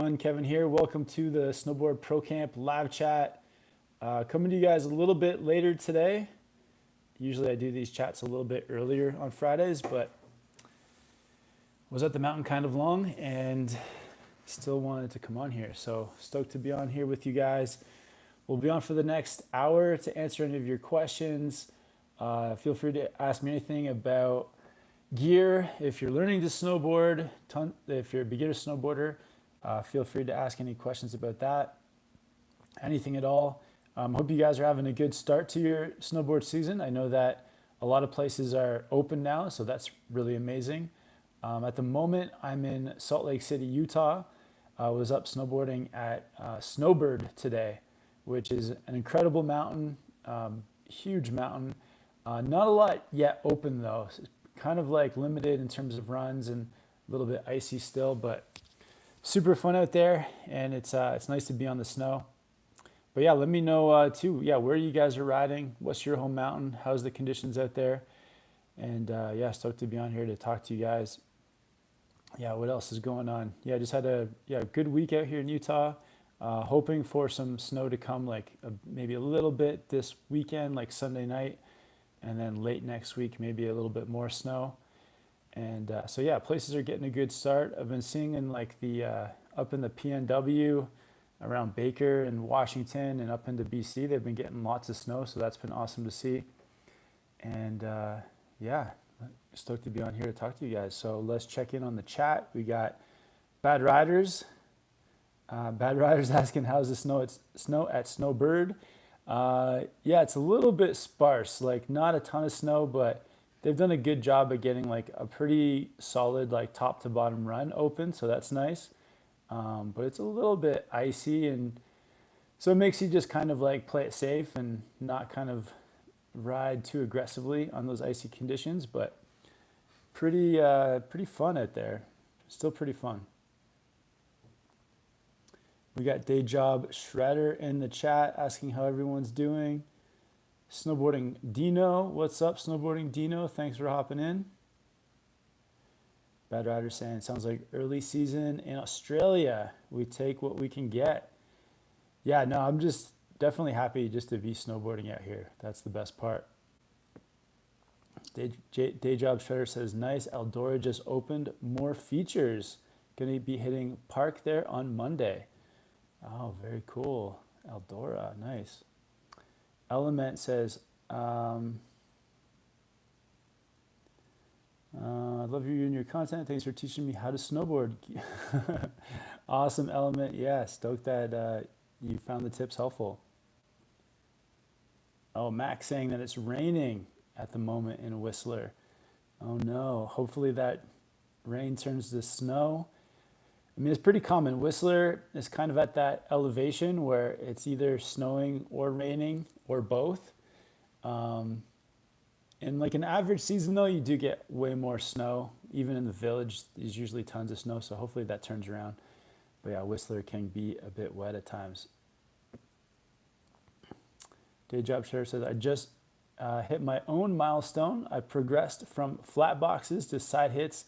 everyone, Kevin here. Welcome to the Snowboard Pro Camp live chat. Coming to you guys a little bit later today. Usually I do these chats a little bit earlier on Fridays, but was at the mountain kind of long and still wanted to come on here. So stoked to be on here with you guys. We'll be on for the next hour to answer any of your questions. Feel free to ask me anything about gear. If you're learning to snowboard, if you're a beginner snowboarder, feel free to ask any questions about that. Anything at all. Hope you guys are having a good start to your snowboard season. I know that a lot of places are open now, so that's really amazing. At the moment, I'm in Salt Lake City, Utah. I was up snowboarding at Snowboard today, which is an incredible mountain, huge mountain. Not a lot yet open though. It's kind of like limited in terms of runs and a little bit icy still, but super fun out there, and it's nice to be on the snow. But yeah, let me know too. Yeah, where you guys are riding? What's your home mountain? How's the conditions out there? And yeah, stoked to be on here to talk to you guys. Yeah, what else is going on? Yeah, just had a good week out here in Utah. Hoping for some snow to come, like maybe a little bit this weekend, like Sunday night, and then late next week maybe a little bit more snow. And so yeah, places are getting a good start. I've been seeing in like the up in the PNW around Baker and Washington and up into BC, they've been getting lots of snow, so that's been awesome to see. And yeah, stoked to be on here to talk to you guys. So let's check in on the chat. We got Bad Riders. Bad Riders asking, how's the snow at Snowbird? Yeah, it's a little bit sparse, like not a ton of snow, but they've done a good job of getting like a pretty solid like top to bottom run open, so that's nice. But it's a little bit icy, and so it makes you just kind of like play it safe and not kind of ride too aggressively on those icy conditions, but pretty fun out there. Still pretty fun. We got Day Job Shredder in the chat asking how everyone's doing. Snowboarding Dino, what's up, Snowboarding Dino? Thanks for hopping in. Bad Rider saying, sounds like early season in Australia. We take what we can get. Yeah, no, I'm just definitely happy just to be snowboarding out here. That's the best part. Day Job Shredder says, nice, Eldora just opened more features. Gonna be hitting park there on Monday. Oh, very cool. Eldora, nice. Element says, I love you and your content. Thanks for teaching me how to snowboard. Awesome, Element. Yeah, stoked that you found the tips helpful. Oh, Max saying that it's raining at the moment in Whistler. Oh no, hopefully that rain turns to snow. I mean, it's pretty common. Whistler is kind of at that elevation where it's either snowing or raining or both. In like an average season though, you do get way more snow. Even in the village, there's usually tons of snow, so hopefully that turns around. But yeah, Whistler can be a bit wet at times. Day Job Share says, I just hit my own milestone. I progressed from flat boxes to side hits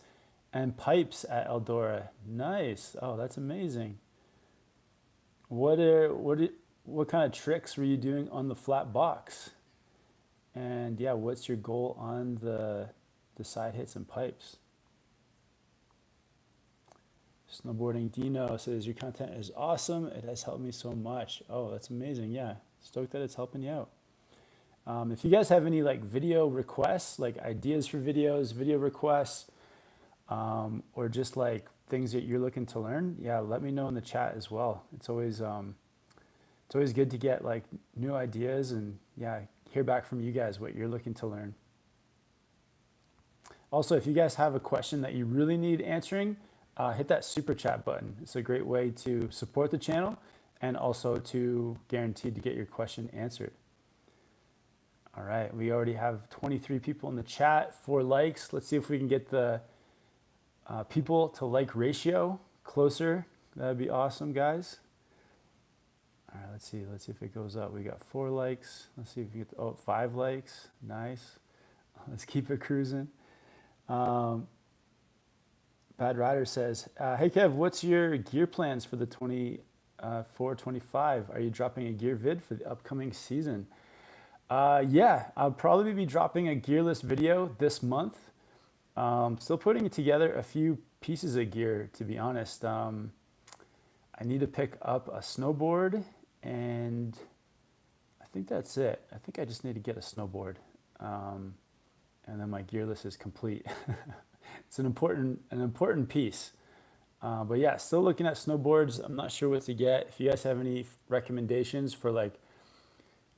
and pipes at Eldora. Nice. Oh, that's amazing. What kind of tricks were you doing on the flat box? And yeah, what's your goal on the side hits and pipes? Snowboarding Dino says, your content is awesome. It has helped me so much. Oh, that's amazing. Yeah, stoked that it's helping you out. If you guys have any like video requests, like ideas for videos, video requests, or just like things that you're looking to learn, yeah, let me know in the chat as well. It's always good to get like new ideas and yeah, hear back from you guys what you're looking to learn. Also, if you guys have a question that you really need answering, hit that super chat button. It's a great way to support the channel and also to guarantee to get your question answered. All right, we already have 23 people in the chat, 4 likes. Let's see if we can get the people to like ratio closer. That'd be awesome, guys. All right, let's see if it goes up. We got 4 likes. Let's see if we get 5 likes. Nice. Let's keep it cruising. Bad Rider says, hey Kev, what's your gear plans for the 24-25? Are you dropping a gear vid for the upcoming season? Yeah, I'll probably be dropping a gearless video this month. Still putting together a few pieces of gear, to be honest. I need to pick up a snowboard, and I think that's it. I think I just need to get a snowboard, and then my gearless is complete. It's an important piece. But yeah, still looking at snowboards. I'm not sure what to get. If you guys have any recommendations for like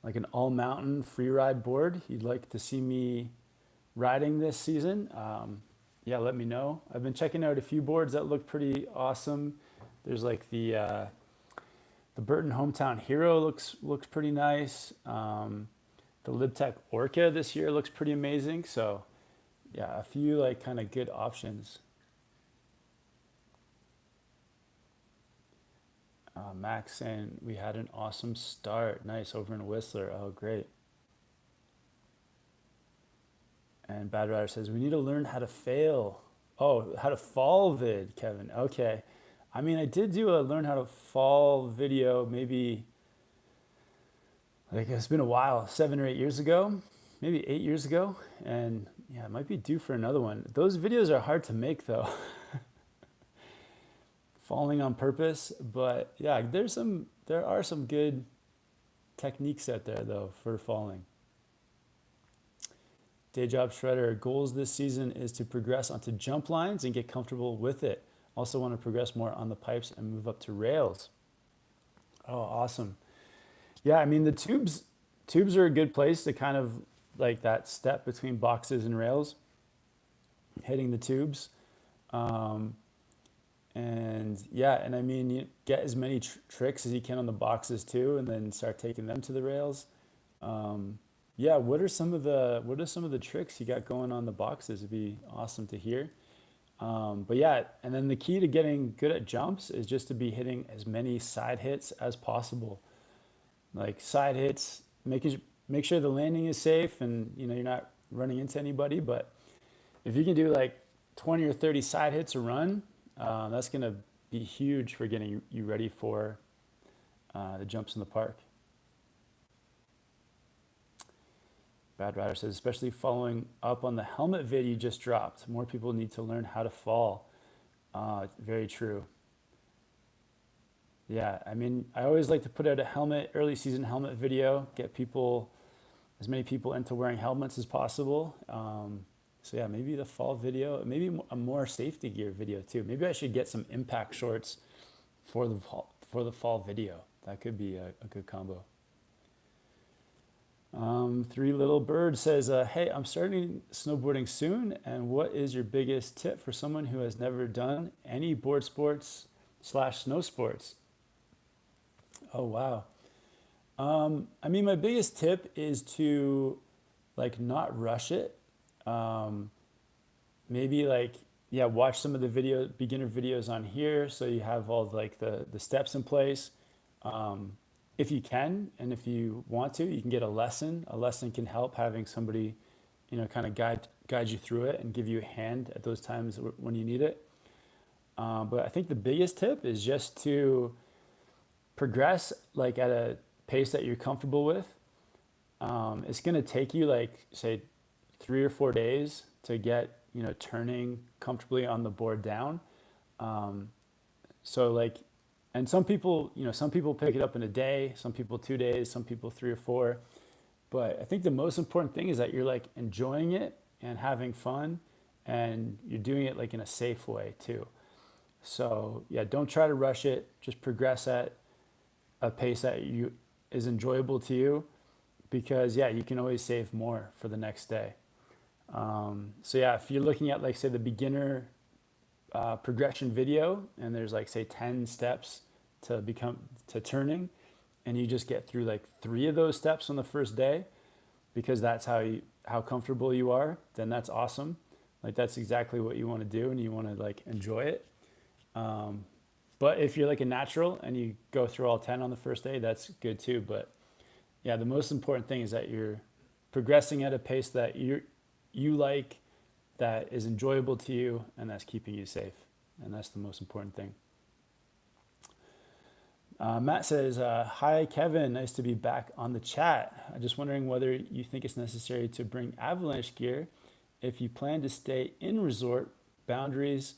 an all mountain free ride board you'd like to see me riding this season, yeah, let me know. I've been checking out a few boards that look pretty awesome. There's like the Burton Hometown Hero looks pretty nice. The LibTech Orca this year looks pretty amazing. So yeah, a few like kind of good options. Max saying we had an awesome start. Nice, over in Whistler. Oh, great. And Bad Rider says, we need to learn how to fail. Oh, how to fall vid, Kevin. Okay. I mean, I did do a learn how to fall video maybe, like it's been a while, 7 or 8 years ago, maybe 8 years ago. And yeah, it might be due for another one. Those videos are hard to make though. Falling on purpose. But yeah, there are some good techniques out there though for falling. Day Job Shredder, goals this season is to progress onto jump lines and get comfortable with it. Also want to progress more on the pipes and move up to rails. Oh, awesome. Yeah, I mean the tubes are a good place to kind of like that step between boxes and rails, hitting the tubes. And yeah, and I mean, you get as many tricks as you can on the boxes too, and then start taking them to the rails. Yeah, what are some of the tricks you got going on the boxes? It'd be awesome to hear. But yeah, and then the key to getting good at jumps is just to be hitting as many side hits as possible. Like side hits, make sure the landing is safe, and you know you're not running into anybody. But if you can do like 20 or 30 side hits a run, that's gonna be huge for getting you ready for the jumps in the park. Bad Rider says, especially following up on the helmet vid you just dropped. More people need to learn how to fall. Very true. Yeah, I mean, I always like to put out a early season helmet video, get as many people into wearing helmets as possible. So yeah, maybe the fall video, maybe a more safety gear video too. Maybe I should get some impact shorts for the fall video. That could be a good combo. Three Little Bird says, hey, I'm starting snowboarding soon, and what is your biggest tip for someone who has never done any board sports / snow sports? Oh, wow. I mean, my biggest tip is to like not rush it. Maybe like, yeah, watch some of the beginner videos on here so you have all like the steps in place. If you can, and if you want to, you can get a lesson. A lesson can help, having somebody, you know, kind of guide you through it and give you a hand at those times when you need it. But I think the biggest tip is just to progress like at a pace that you're comfortable with. It's going to take you like say 3 or 4 days to get, you know, turning comfortably on the board down. So like, and some people pick it up in a day, some people 2 days, some people 3 or 4. But I think the most important thing is that you're like enjoying it and having fun, and you're doing it like in a safe way too. So yeah, don't try to rush it. Just progress at a pace that is enjoyable to you, because yeah, you can always save more for the next day. So yeah, if you're looking at like say the beginner progression video, and there's like say 10 steps to turning, and you just get through like 3 of those steps on the first day, because that's how comfortable you are, then that's awesome. Like that's exactly what you want to do, and you want to like enjoy it. But if you're like a natural and you go through all 10 on the first day, that's good too. But yeah, the most important thing is that you're progressing at a pace that you like, that is enjoyable to you, and that's keeping you safe. and that's the most important thing. Matt says, hi, Kevin. Nice to be back on the chat. I'm just wondering whether you think it's necessary to bring Avalanche gear if you plan to stay in resort boundaries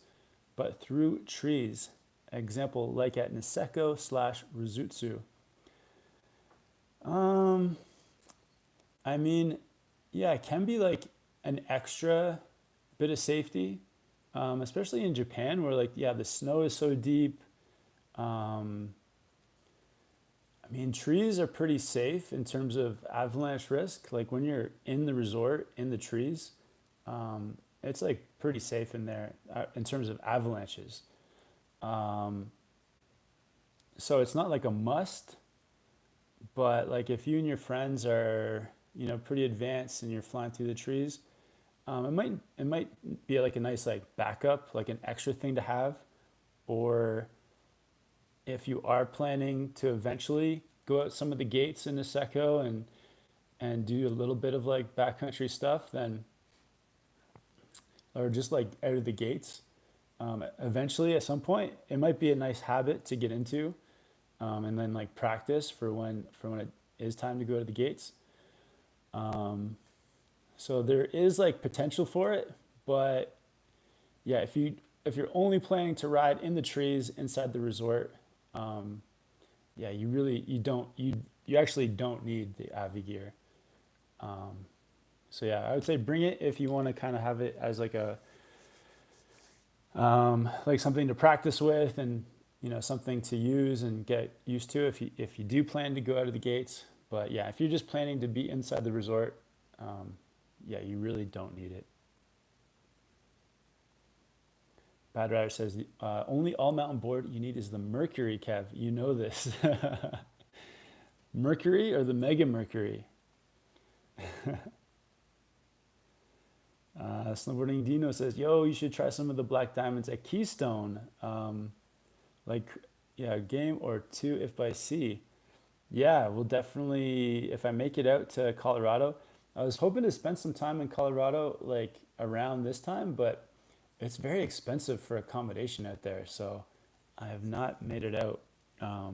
but through trees. Example, like at Niseko / Rizutsu. I mean, yeah, it can be like an extra bit of safety, especially in Japan where like, yeah, the snow is so deep. I mean, trees are pretty safe in terms of avalanche risk. Like when you're in the resort, in the trees, it's like pretty safe in there in terms of avalanches. So it's not like a must, but like if you and your friends are, you know, pretty advanced and you're flying through the trees, it might be like a nice like backup, like an extra thing to have. Or if you are planning to eventually go out some of the gates in Niseko and do a little bit of like backcountry stuff, then, or just like out of the gates, eventually at some point, it might be a nice habit to get into, and then like practice for when it is time to go to the gates. So there is like potential for it, but yeah, if you're only planning to ride in the trees inside the resort, yeah, you actually don't need the Avi gear. So yeah, I would say bring it if you want to kind of have it as like a like something to practice with, and you know, something to use and get used to if you do plan to go out of the gates. But yeah, if you're just planning to be inside the resort, yeah, you really don't need it. Bad Rider says, only all mountain board you need is the Mercury, Kev. You know this. Mercury or the Mega Mercury? Snowboarding Dino says, yo, you should try some of the black diamonds at Keystone. Like, yeah, a game or two if by sea. Yeah, we'll definitely, if I make it out to Colorado. I was hoping to spend some time in Colorado, like around this time, but it's very expensive for accommodation out there, so I have not made it out. I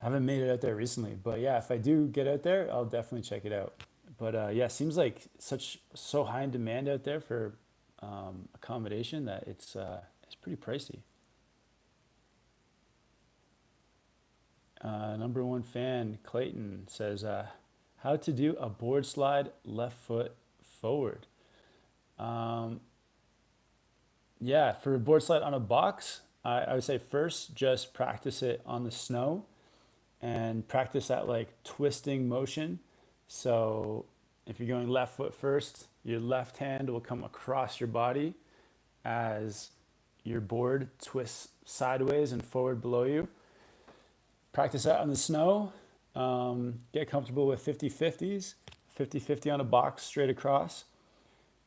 haven't made it out there recently, but yeah, if I do get out there, I'll definitely check it out. But yeah, it seems like so high in demand out there for accommodation that it's pretty pricey. Number one fan Clayton says, how to do a board slide left foot forward. Yeah, for a board slide on a box, I would say first just practice it on the snow and practice that like twisting motion. So if you're going left foot first, your left hand will come across your body as your board twists sideways and forward below you. Practice that on the snow. Get comfortable with 50-50s, 50-50 on a box straight across.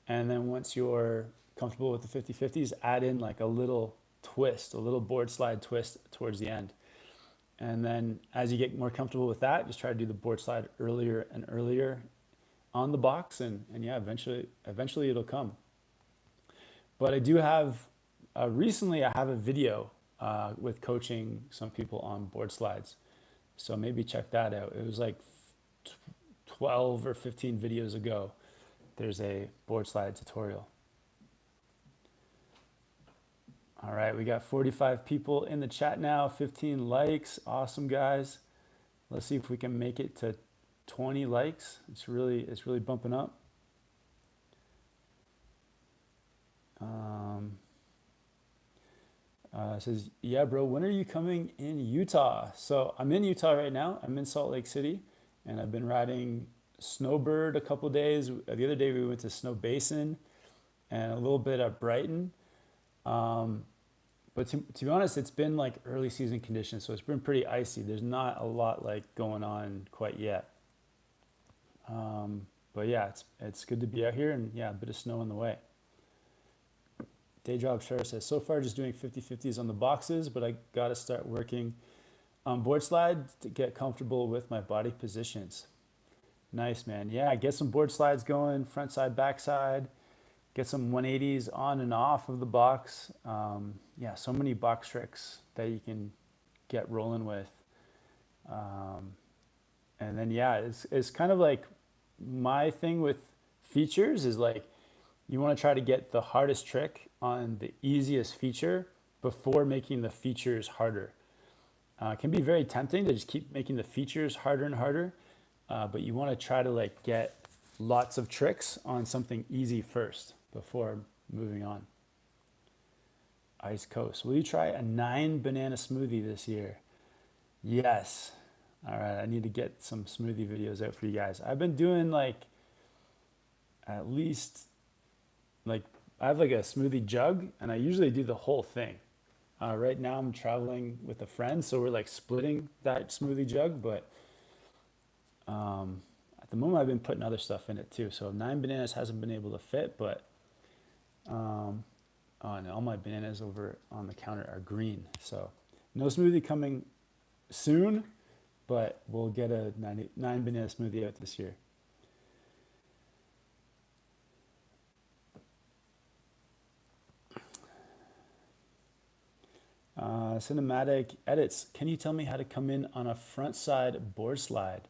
And then once you're comfortable with the 50-50s, add in like a little twist, a little board slide twist towards the end. And then as you get more comfortable with that, just try to do the board slide earlier and earlier on the box, and yeah, eventually it'll come. But I do have, recently I have a video with coaching some people on board slides. So maybe check that out. It was like 12 or 15 videos ago. There's a board slide tutorial. All right, we got 45 people in the chat now, 15 likes. Awesome, guys. Let's see if we can make it to 20 likes. It's really bumping up. Says, yeah, bro, when are you coming in Utah? So I'm in Utah right now. I'm in Salt Lake City, and I've been riding Snowbird a couple days. The other day we went to Snow Basin and a little bit at Brighton. But to be honest, it's been like early season conditions, so it's been pretty icy. There's not a lot like going on quite yet. But yeah, it's good to be out here, and yeah, a bit of snow on the way. Day Job Share says, so far just doing 50-50s on the boxes, but I got to start working on board slide to get comfortable with my body positions. Nice, man. Yeah, get some board slides going, front side, back side. get some 180s on and off of the box. Yeah, so many box tricks that you can get rolling with. And then yeah, it's kind of like my thing with features is like you want to try to get the hardest trick on the easiest feature before making the features harder. It can be very tempting to just keep making the features harder and harder, but you want to try to like get lots of tricks on something easy first before moving on. Ice Coast, will you try a 9 banana smoothie this year? Yes. All right, I need to get some smoothie videos out for you guys. I've been doing like at least like I have like a smoothie jug and I usually do the whole thing. Right now I'm traveling with a friend, so we're like splitting that smoothie jug, but at the moment I've been putting other stuff in it too. So 9 bananas hasn't been able to fit, but oh, and all my bananas over on the counter are green. So no smoothie coming soon, but we'll get a 9 banana smoothie out this year. Cinematic edits. Can you tell me how to come in on a front side board slide?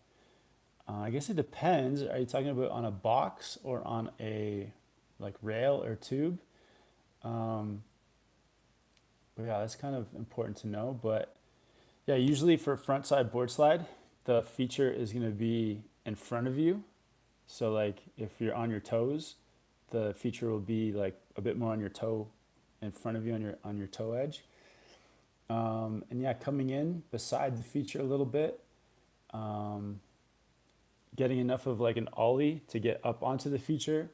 I guess it depends. Are you talking about on a box or on a like rail or tube? But yeah, that's kind of important to know. But yeah, usually for front side board slide, the feature is going to be in front of you. So like if you're on your toes, the feature will be like a bit more on your toe in front of you on your toe edge. And yeah, coming in beside the feature a little bit, getting enough of like an ollie to get up onto the feature.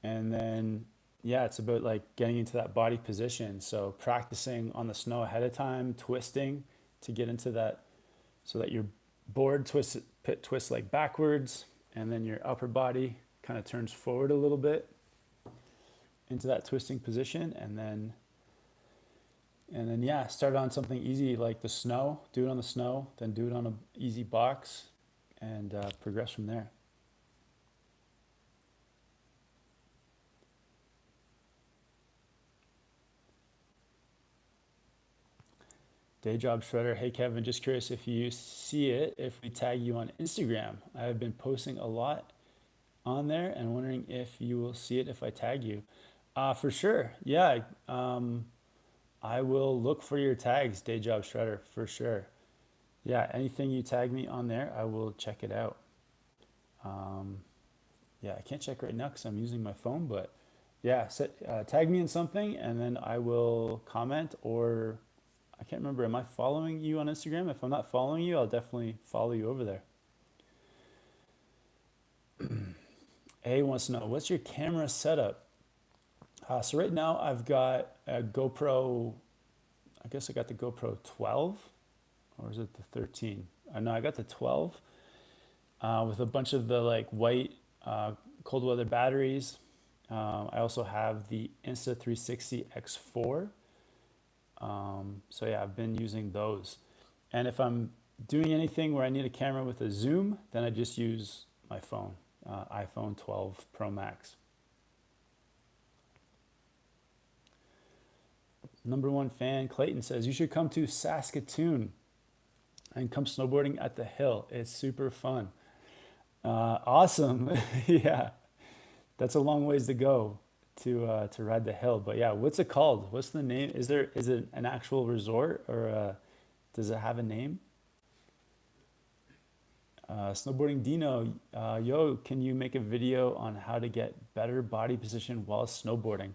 And then, yeah, it's about like getting into that body position. So practicing on the snow ahead of time, twisting to get into that so that your board twists like backwards and then your upper body kind of turns forward a little bit into that twisting position. And then yeah, start on something easy like the snow, do it on the snow, then do it on an easy box and progress from there. Day Job Shredder, hey Kevin, just curious if you see it, if we tag you on Instagram. I have been posting a lot on there and wondering if you will see it if I tag you. For sure, yeah. I will look for your tags, Day Job Shredder, for sure. Yeah, anything you tag me on there, I will check it out. Yeah, I can't check right now because I'm using my phone, but yeah, tag me in something and then I will comment, or I can't remember, am I following you on Instagram? If I'm not following you, I'll definitely follow you over there. A wants to know, what's your camera setup? So right now I've got a GoPro, I guess I got the GoPro 12, or is it the 13? No, I got the 12 with a bunch of the like white cold weather batteries. I also have the Insta360 X4. So yeah, I've been using those. And if I'm doing anything where I need a camera with a zoom, then I just use my phone, iPhone 12 Pro Max. Number one fan, Clayton, says, you should come to Saskatoon and come snowboarding at the hill. It's super fun. Awesome. Yeah, that's a long ways to go to ride the hill. But yeah, what's it called? What's the name? Is it an actual resort, or does it have a name? Snowboarding Dino, yo, can you make a video on how to get better body position while snowboarding?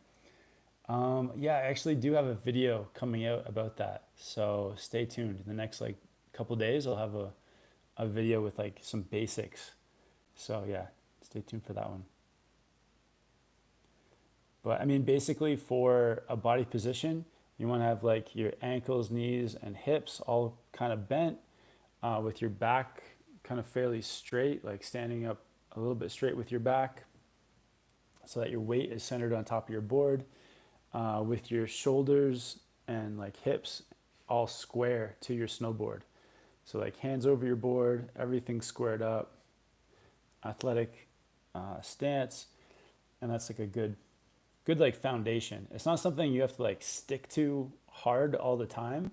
Yeah, I actually do have a video coming out about that, so stay tuned. In the next like couple days, I'll have a video with like some basics. So yeah, stay tuned for that one. But I mean, basically for a body position, you want to have like your ankles, knees, and hips all kind of bent, with your back kind of fairly straight, like standing up a little bit straight with your back, so that your weight is centered on top of your board. With your shoulders and like hips all square to your snowboard. So like hands over your board, everything squared up, athletic stance, and that's like a good good like foundation. It's not something you have to like stick to hard all the time,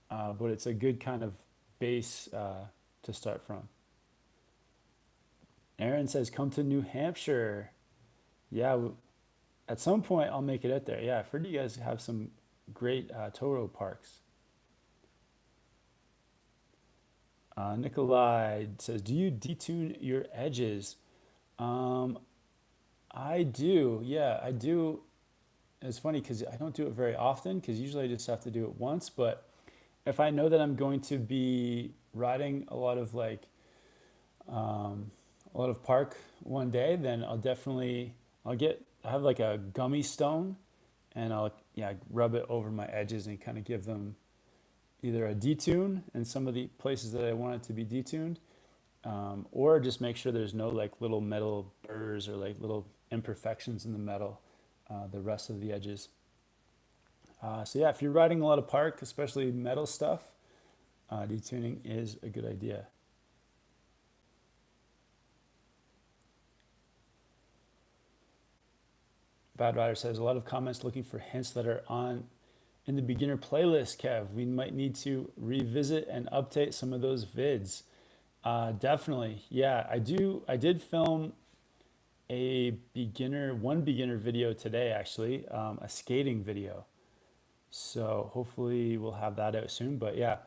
but it's a good kind of base to start from. Aaron says, "Come to New Hampshire." Yeah, at some point I'll make it out there. Yeah, I've heard you guys have some great tow road parks. Nikolai says, "Do you detune your edges?" Um, I do. Yeah, I do. It's funny because I don't do it very often because usually I just have to do it once. But if I know that I'm going to be riding a lot of like a lot of park one day, then I have like a gummy stone, and I'll yeah rub it over my edges and kind of give them either a detune in some of the places that I want it to be detuned, or just make sure there's no like little metal burrs or like little imperfections in the metal, the rest of the edges. So yeah, if you're riding a lot of park, especially metal stuff, detuning is a good idea. Bad Rider says a lot of comments looking for hints that are on in the beginner playlist, Kev. We might need to revisit and update some of those vids. Definitely. Yeah, I do. I did film one beginner video today, actually, a skating video. So hopefully we'll have that out soon. But yeah,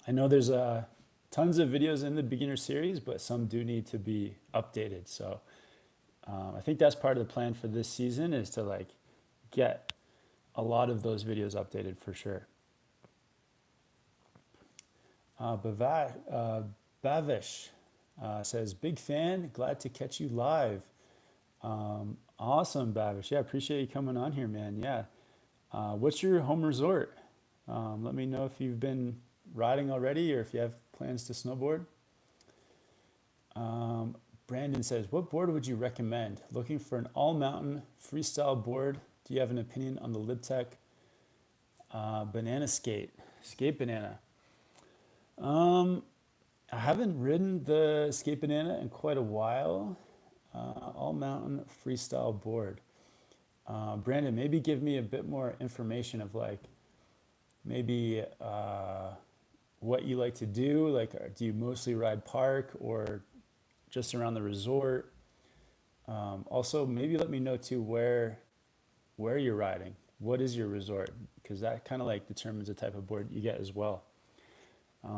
I know there's tons of videos in the beginner series, but some do need to be updated. So I think that's part of the plan for this season is to like get a lot of those videos updated for sure. Bavish says, "Big fan, glad to catch you live." Awesome, Bavish. Yeah, appreciate you coming on here, man. Yeah. What's your home resort? Let me know if you've been riding already or if you have plans to snowboard. Brandon says, "What board would you recommend? Looking for an all-mountain freestyle board. Do you have an opinion on the Libtech banana skate banana?" I haven't ridden the skate banana in quite a while. All-mountain freestyle board. Brandon, maybe give me a bit more information of like maybe what you like to do. Like, do you mostly ride park or just around the resort? Also, maybe let me know too where you're riding. What is your resort? Because that kind of like determines the type of board you get as well.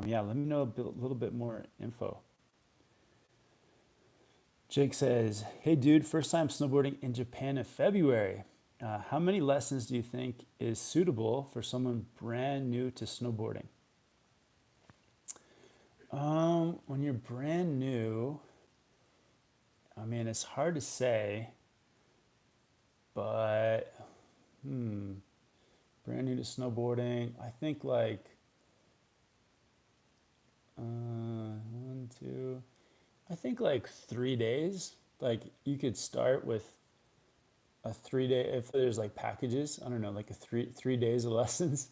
Yeah, let me know a little bit more info. Jake says, "Hey dude, first time snowboarding in Japan in February. How many lessons do you think is suitable for someone brand new to snowboarding?" When you're brand new, I mean, it's hard to say, but brand new to snowboarding, I think like one, two, I think like 3 days. Like you could start with a 3 day if there's like packages. I don't know, like a three days of lessons.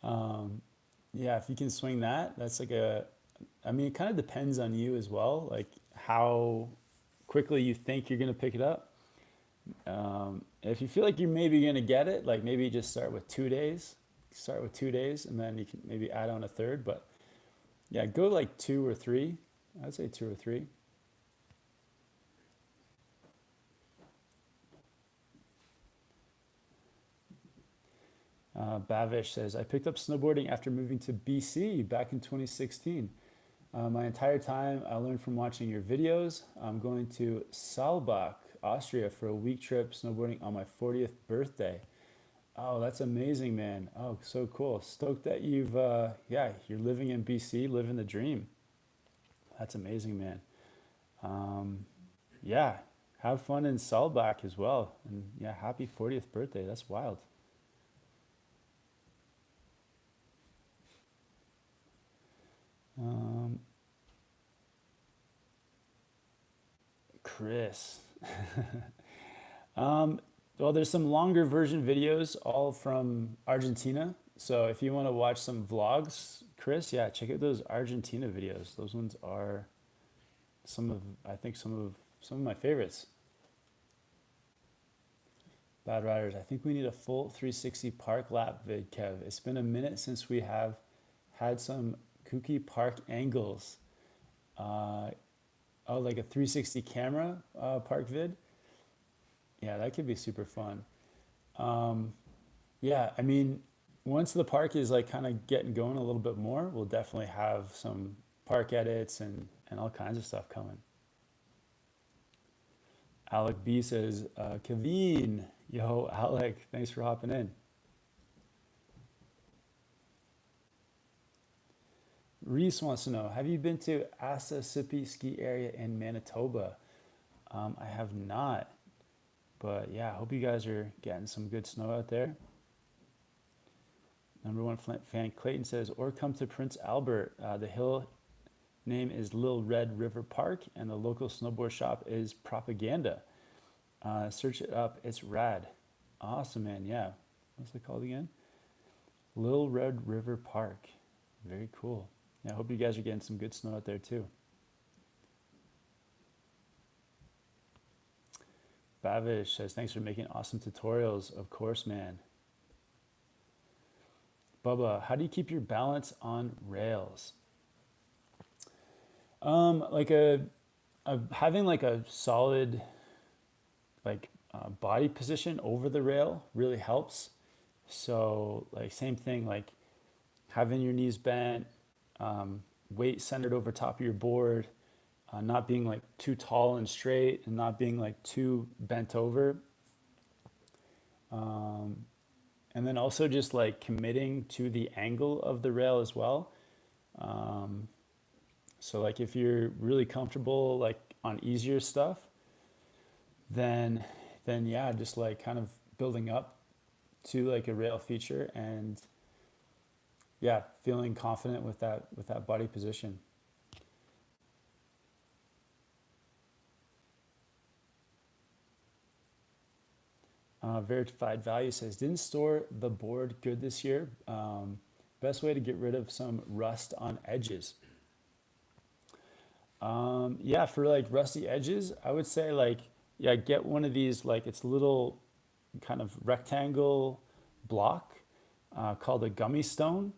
Yeah, if you can swing that, that's like I mean, it kind of depends on you as well, like how quickly you think you're gonna pick it up. If you feel like you're maybe gonna get it, like maybe just start with 2 days. Start with 2 days, and then you can maybe add on a third. But yeah, go like 2 or 3. I'd say 2 or 3. Bavish says, "I picked up snowboarding after moving to BC back in 2016. My entire time I learned from watching your videos. I'm going to Saalbach, Austria for a week trip snowboarding on my 40th birthday." Oh, that's amazing, man. Oh, so cool. Stoked that you're living in BC, living the dream. That's amazing, man. Yeah, have fun in Saalbach as well. And yeah, happy 40th birthday. That's wild. Chris. Well, there's some longer version videos all from Argentina. So if you want to watch some vlogs, Chris, yeah, check out those Argentina videos. Those ones are I think some of my favorites. Bad Riders, I think we need a full 360 park lap vid, Kev. It's been a minute since we have had some kooky park angles. Uh, oh, like a 360 camera park vid? Yeah, that could be super fun. Um, yeah, I mean, once the park is like kind of getting going a little bit more, we'll definitely have some park edits and all kinds of stuff coming. Alec B says, Kevin, yo, Alec, thanks for hopping in. Reese wants to know, have you been to Assisipi ski area in Manitoba? I have not, but yeah, I hope you guys are getting some good snow out there. Number one fan Clayton says, or come to Prince Albert. The hill name is Little Red River Park, and the local snowboard shop is Propaganda. Search it up. It's rad. Awesome, man. Yeah. What's it called again? Little Red River Park. Very cool. Yeah, I hope you guys are getting some good snow out there too. Bavish says, thanks for making awesome tutorials. Of course, man. Bubba, how do you keep your balance on rails? Like having like a solid body position over the rail really helps. So like same thing, like having your knees bent, weight centered over top of your board, not being like too tall and straight and not being like too bent over. And then also just like committing to the angle of the rail as well. So like if you're really comfortable like on easier stuff, then yeah, just like kind of building up to like a rail feature and yeah, feeling confident with that body position. Verified Value says, didn't store the board good this year. Best way to get rid of some rust on edges. Yeah, for like rusty edges, I would say like, yeah, get one of these, like it's a little kind of rectangle block called a gummy stone.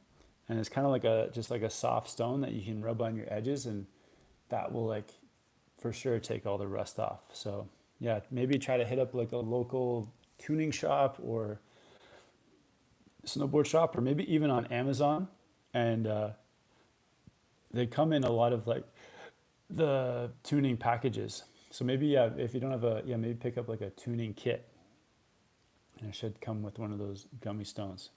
And it's kind of like just like a soft stone that you can rub on your edges, and that will like for sure take all the rust off. So yeah, maybe try to hit up like a local tuning shop or snowboard shop, or maybe even on Amazon. And they come in a lot of like the tuning packages. So maybe, yeah, if you don't have maybe pick up like a tuning kit. And it should come with one of those gummy stones.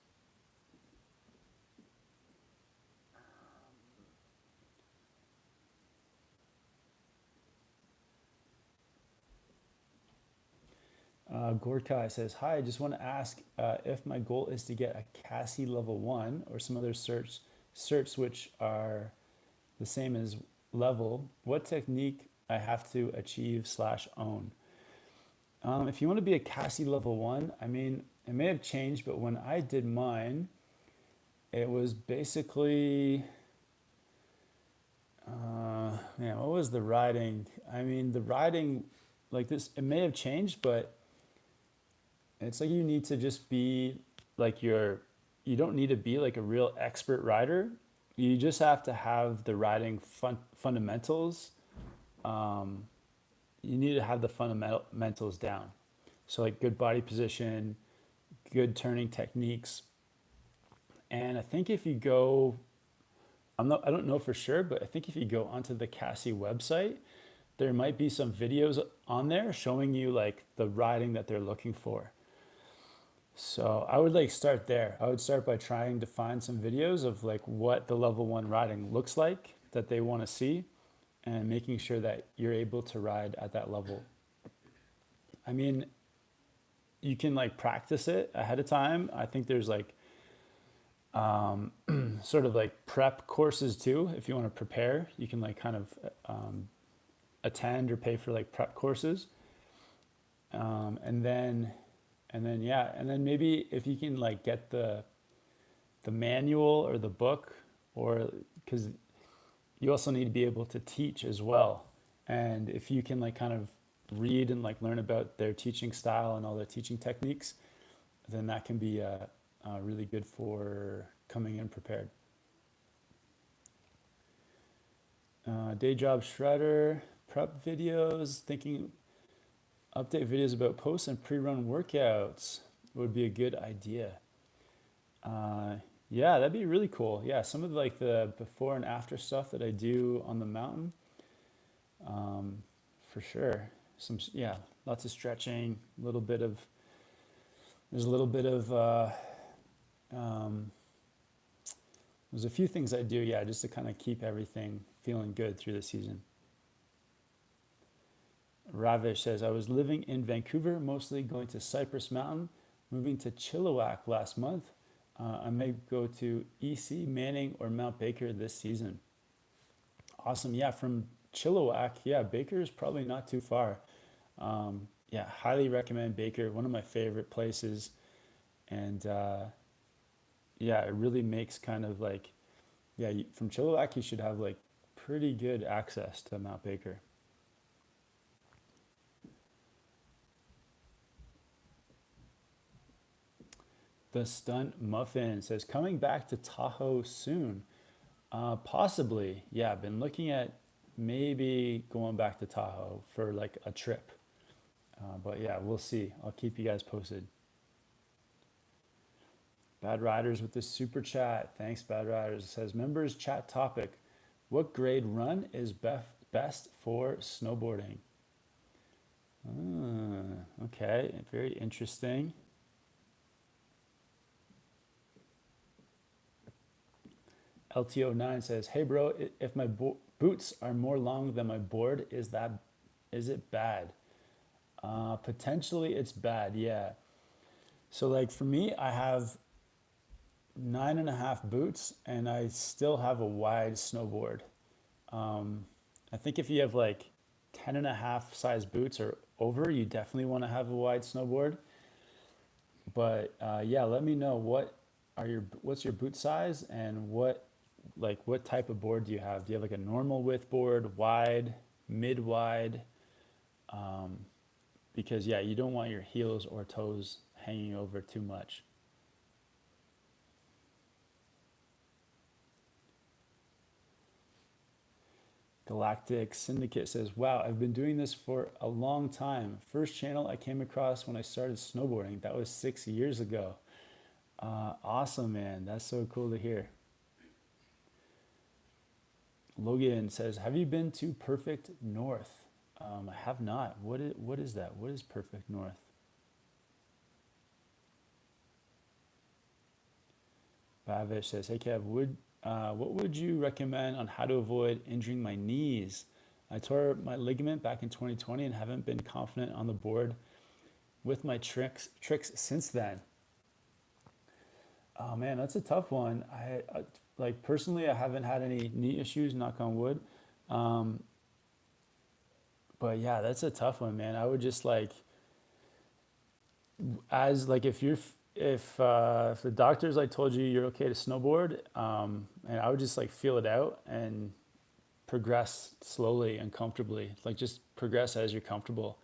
Gorkai says, hi, I just want to ask if my goal is to get a Cassie level 1 or some other certs which are the same as level, what technique I have to achieve/own. If you want to be a Cassie level 1, I mean, it may have changed, but when I did mine, it was basically, what was the riding? I mean, the riding like this, it may have changed, but it's like you need to just be like you don't need to be like a real expert rider. You just have to have the riding fundamentals. You need to have the fundamentals down. So like good body position, good turning techniques. And I think if you go, I don't know for sure, but I think if you go onto the Cassie website, there might be some videos on there showing you like the riding that they're looking for. So I would like start there. I would start by trying to find some videos of like what the level 1 riding looks like that they want to see, and making sure that you're able to ride at that level. I mean, you can like practice it ahead of time. I think there's like sort of like prep courses too. If you want to prepare, you can like kind of attend or pay for like prep courses. And then maybe if you can like get the manual or the book, or because you also need to be able to teach as well. And if you can like kind of read and like learn about their teaching style and all their teaching techniques, then that can be really good for coming in prepared. Day job shredder, prep videos, thinking update videos about post and pre-run workouts would be a good idea. Yeah, that'd be really cool. Yeah, some of like the before and after stuff that I do on the mountain, for sure. Yeah, lots of stretching, a little bit of, there's a little bit of, there's a few things I do, yeah, just to kind of keep everything feeling good through the season. Ravish says, I was living in Vancouver, mostly going to Cypress Mountain, moving to Chilliwack last month. I may go to EC, Manning, or Mount Baker this season. Awesome. Yeah, from Chilliwack, yeah, Baker is probably not too far. Yeah, highly recommend Baker, one of my favorite places. And yeah, it really makes kind of like, yeah, from Chilliwack, you should have like pretty good access to Mount Baker. The Stunt Muffin says, coming back to Tahoe soon. Possibly, yeah, I've been looking at maybe going back to Tahoe for like a trip. But yeah, we'll see. I'll keep you guys posted. Bad Riders with the super chat. Thanks, Bad Riders. It says, members chat topic. What grade run is best for snowboarding? Okay, very interesting. LTO9 says, hey bro, if my boots are more long than my board, is it bad? Potentially it's bad, yeah. So like for me, I have 9.5 boots and I still have a wide snowboard. I think if you have like 10.5 size boots or over, you definitely want to have a wide snowboard. But yeah, let me know what's your boot size and what type of board do you have? Do you have like a normal width board, wide, mid-wide? Because yeah, you don't want your heels or toes hanging over too much. Galactic Syndicate says, wow, I've been doing this for a long time. First channel I came across when I started snowboarding. That was 6 years ago. Awesome, man. That's so cool to hear. Logan says, have you been to Perfect North? I have not. What is that? What is Perfect North? Bavish says, hey Kev, what would you recommend on how to avoid injuring my knees? I tore my ligament back in 2020 and haven't been confident on the board with my tricks since then. Oh man, that's a tough one. I like personally, I haven't had any knee issues, knock on wood. But yeah, that's a tough one, man. I would just like, as like if the doctors like told you you're okay to snowboard, and I would just like feel it out and progress slowly and comfortably. Like just progress as you're comfortable,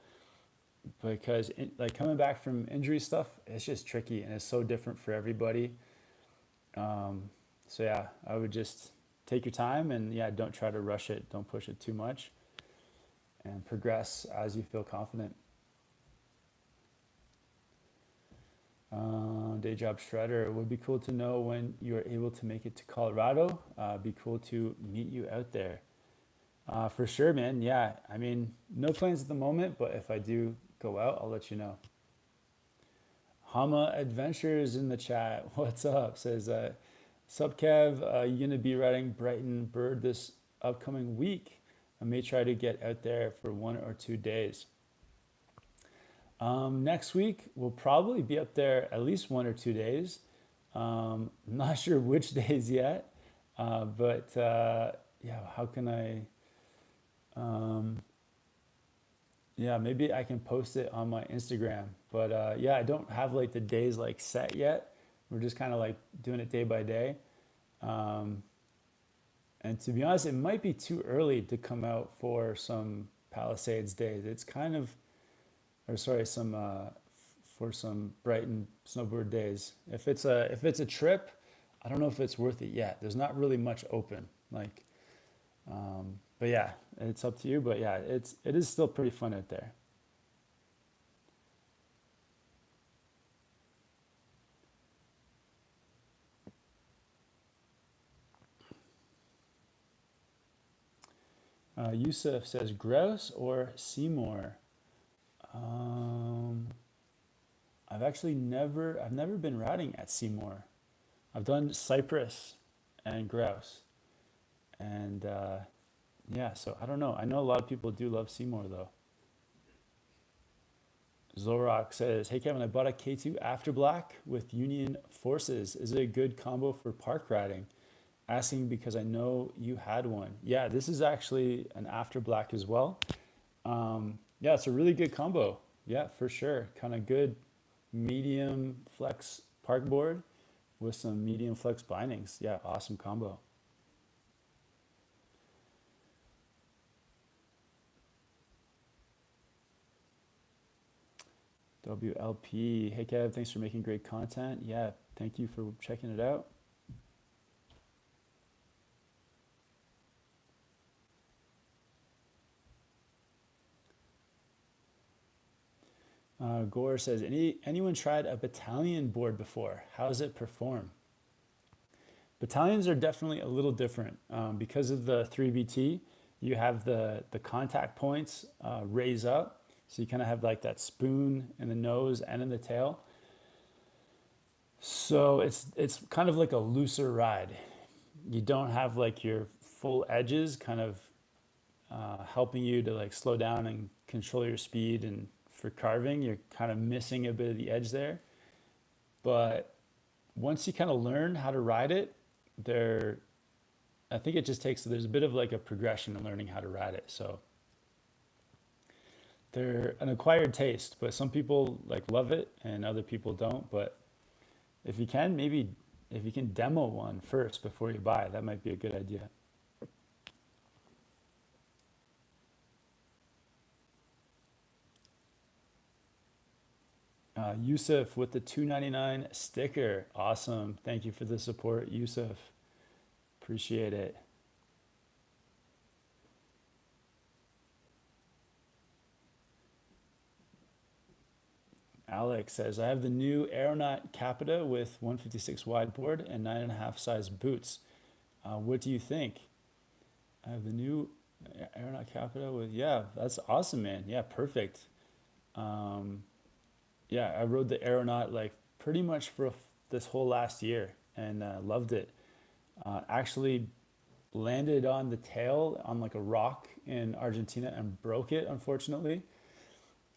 because like coming back from injury stuff, it's just tricky and it's so different for everybody. So yeah, I would just take your time and yeah, don't try to rush it. Don't push it too much and progress as you feel confident. Day job shredder. It would be cool to know when you're able to make it to Colorado. Be cool to meet you out there. For sure, man. Yeah, I mean, no plans at the moment, but if I do go out, I'll let you know. Hama Adventures in the chat. What's up? Says, sup Kev, you gonna be riding Brighton Bird this upcoming week? I may try to get out there for 1 or 2 days. Next week, we'll probably be up there at least 1 or 2 days. Not sure which days yet, but yeah, how can I? Yeah, maybe I can post it on my Instagram. But yeah, I don't have like the days like set yet. We're just kind of like doing it day by day. And to be honest, it might be too early to come out for some Palisades days. It's kind of, or sorry, some for some Brighton snowboard days. If it's a trip, I don't know if it's worth it yet. There's not really much open. Like, but yeah, it's up to you. But yeah, it is still pretty fun out there. Yusuf says Grouse or Seymour. Um, I've never been riding at Seymour. I've done Cypress and Grouse, and yeah. So I don't know. I know a lot of people do love Seymour though. Zorok says, "Hey Kevin, I bought a K2 After Black with Union Forces. Is it a good combo for park riding? Asking because I know you had one. Yeah, this is actually an After Black as well. Yeah, it's a really good combo. Yeah, for sure. Kind of good medium flex park board with some medium flex bindings. Yeah, awesome combo. WLP. Hey Kev, thanks for making great content. Yeah, thank you for checking it out. Gore says, anyone tried a battalion board before? How does it perform? Battalions are definitely a little different because of the 3BT. You have the contact points raise up, so you kind of have like that spoon in the nose and in the tail. So it's kind of like a looser ride. You don't have like your full edges kind of helping you to like slow down and control your speed, and for carving you're kind of missing a bit of the edge there. But once you kind of learn how to ride it, there I think it just takes, there's a bit of like a progression in learning how to ride it. So they're an acquired taste, but some people like love it and other people don't. But if you can, maybe if you can demo one first before you buy, that might be a good idea. Yusuf with the $2.99 sticker. Awesome. Thank you for the support, Yusuf. Appreciate it. Alex says, I have the new Aeronaut Capita with 156 wide board and 9.5 size boots. What do you think? I have the new Aeronaut Capita with, yeah, that's awesome, man. Yeah, perfect. Um, yeah, I rode the Aeronaut like pretty much for this whole last year and loved it. Actually landed on the tail on like a rock in Argentina and broke it, unfortunately.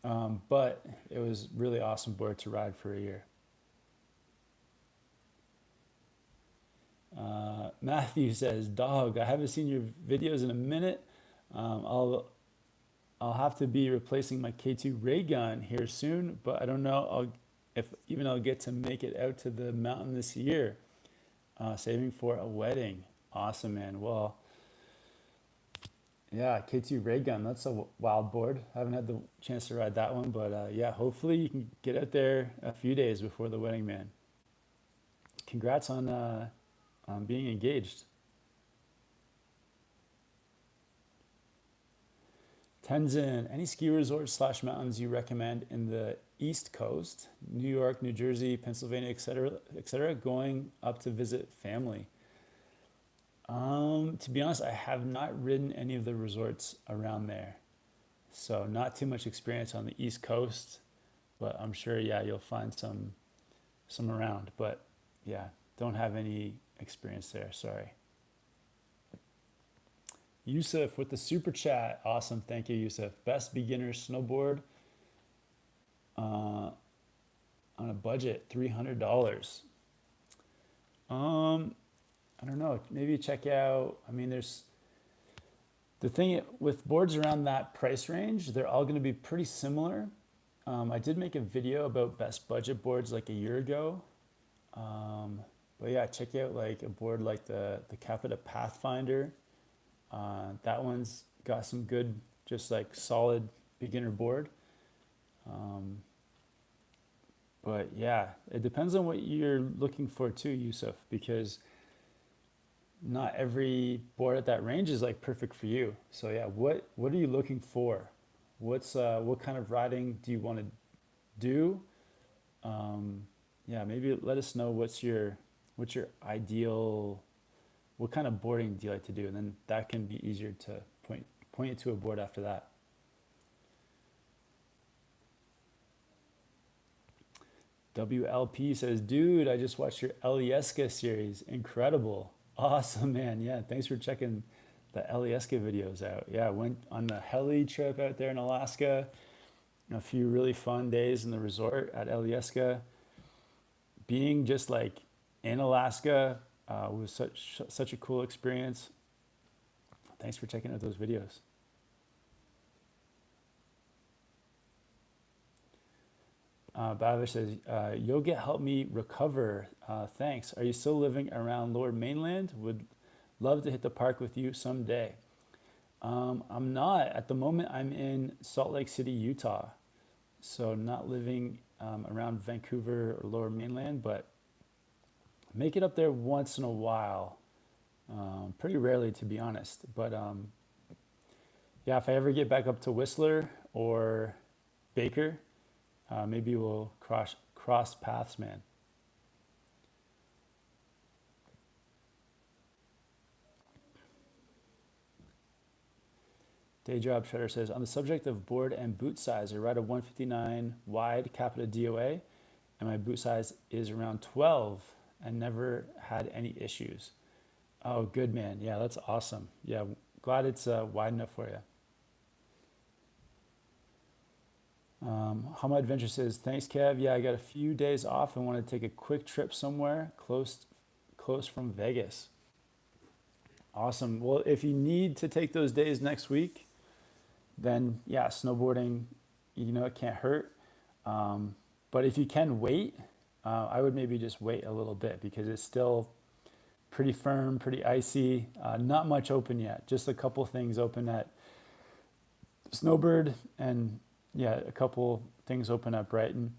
But it was really awesome board to ride for a year. Matthew says, "Dog, I haven't seen your videos in a minute. Um, I'll I'll have to be replacing my K2 ray gun here soon, but I don't know if even I'll get to make it out to the mountain this year. Saving for a wedding. Awesome, man. Well, yeah, K2 ray gun. That's a wild board. I haven't had the chance to ride that one, but yeah, hopefully you can get out there a few days before the wedding, man. Congrats on being engaged. Tenzin, any ski resorts slash mountains you recommend in the East Coast, New York, New Jersey, Pennsylvania, etc., going up to visit family? To be honest, I have not ridden any of the resorts around there, so not too much experience on the East Coast, but I'm sure, yeah, you'll find some around. But yeah, don't have any experience there. Sorry. Yusuf with the super chat. Awesome. Thank you, Yusuf. Best beginner snowboard uh, on a budget, $300. Um, I don't know. Maybe check out. I mean, there's the thing with boards around that price range. They're all going to be pretty similar. I did make a video about best budget boards like a year ago. But yeah, check out like a board like the Capita Pathfinder. That one's got some good just like solid beginner board. Um, but yeah, it depends on what you're looking for too, Yusuf, because not every board at that range is like perfect for you. So yeah, what are you looking for? What kind of riding do you want to do? Um, yeah, maybe let us know what's your ideal, what kind of boarding do you like to do, and then that can be easier to point you to a board after that. WLP says, dude, I just watched your Alyeska series. Incredible. Awesome, man. Yeah, thanks for checking the Alyeska videos out. Yeah, I went on the heli trip out there in Alaska. A few really fun days in the resort at Alyeska. Being just like in Alaska was such a cool experience. Thanks for checking out those videos. Bavish says, Yoga helped me recover. Thanks. Are you still living around Lower Mainland? Would love to hit the park with you someday. I'm not. At the moment, I'm in Salt Lake City, Utah. So not living around Vancouver or Lower Mainland, but make it up there once in a while. Pretty rarely, to be honest. But yeah, if I ever get back up to Whistler or Baker, maybe we'll cross paths, man. Day Job Shredder says, on the subject of board and boot size, I ride a 159 wide Capita DOA, and my boot size is around 12 and never had any issues. Oh, good, man. Yeah, that's awesome. Yeah, glad it's wide enough for you. Hama Adventure says, thanks, Kev. Yeah, I got a few days off and want to take a quick trip somewhere close from Vegas. Awesome. Well, if you need to take those days next week, then yeah, snowboarding, it can't hurt. But if you can wait, I would maybe just wait a little bit because it's still pretty firm, pretty icy. Not much open yet. Just a couple things open at Snowbird, and yeah, a couple things open at Brighton.